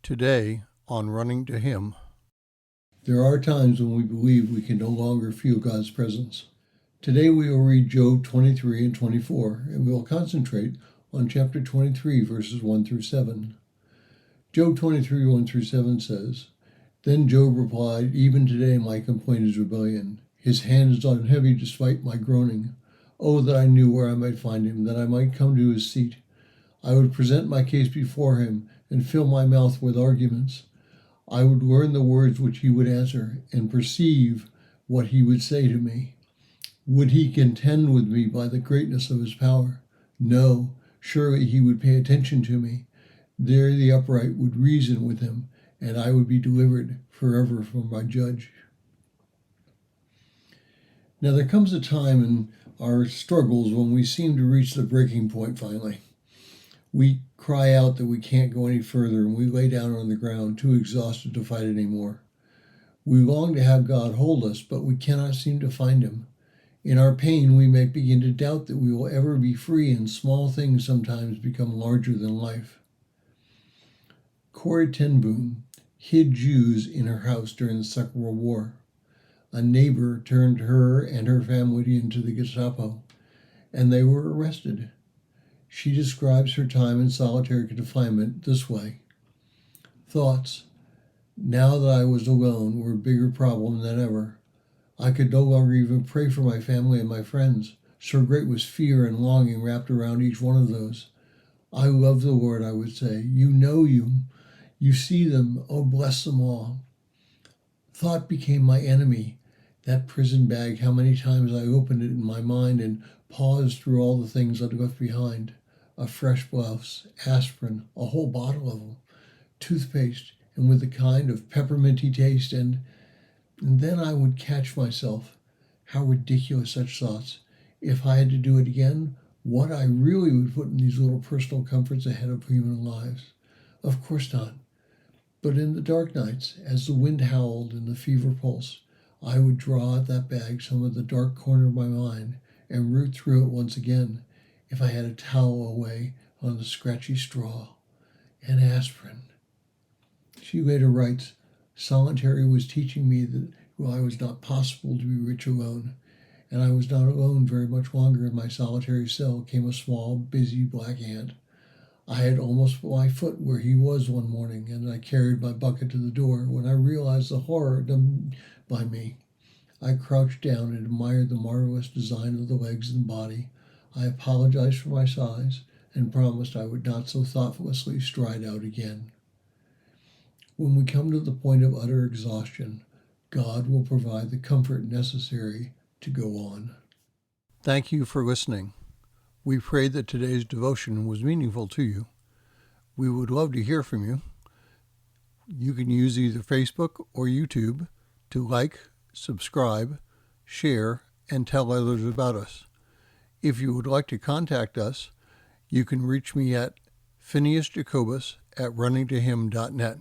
Today on Running to Him. There are times when we believe we can no longer feel God's presence. Today we will read Job 23 and 24, and we will concentrate on chapter 23, verses 1 through 7. Job 23, 1 through 7 says, Then Job replied, Even today my complaint is rebellion. His hand is on heavy despite my groaning. Oh, that I knew where I might find him, that I might come to his seat. I would present my case before him and fill my mouth with arguments. I would learn the words which he would answer and perceive what he would say to me. Would he contend with me by the greatness of his power? No, surely he would pay attention to me. There the upright would reason with him, and I would be delivered forever from my judge. Now there comes a time in our struggles when we seem to reach the breaking point finally. We cry out that we can't go any further, and we lay down on the ground, too exhausted to fight anymore. We long to have God hold us, but we cannot seem to find him. In our pain, we may begin to doubt that we will ever be free, and small things sometimes become larger than life. Corrie ten Boom hid Jews in her house during the Second World War. A neighbor turned her and her family into the Gestapo, and they were arrested. She describes her time in solitary confinement this way. Thoughts, now that I was alone, were a bigger problem than ever. I could no longer even pray for my family and my friends. So great was fear and longing wrapped around each one of those. I love the Lord, I would say. You know you. You see them. Oh, bless them all. Thought became my enemy. That prison bag, how many times I opened it in my mind and paused through all the things I'd left behind. A fresh blouse, aspirin, a whole bottle of them, toothpaste, and with a kind of pepperminty taste, and then I would catch myself. How ridiculous such thoughts. If I had to do it again, what I really would put in these little personal comforts ahead of human lives. Of course not. But in the dark nights, as the wind howled and the fever pulsed, I would draw out that bag, some of the dark corner of my mind, and root through it once again. If I had a towel away on the scratchy straw, and aspirin. She later writes, solitary was teaching me that I was not possible to be rich alone, and I was not alone very much longer. In my solitary cell came a small, busy black ant. I had almost put my foot where he was one morning, and I carried my bucket to the door when I realized the horror done by me. I crouched down and admired the marvelous design of the legs and body. I apologized for my size and promised I would not so thoughtlessly stride out again. When we come to the point of utter exhaustion, God will provide the comfort necessary to go on. Thank you for listening. We pray that today's devotion was meaningful to you. We would love to hear from you. You can use either Facebook or YouTube to like, subscribe, share, and tell others about us. If you would like to contact us, you can reach me at phineasjacobus@runningtohim.net.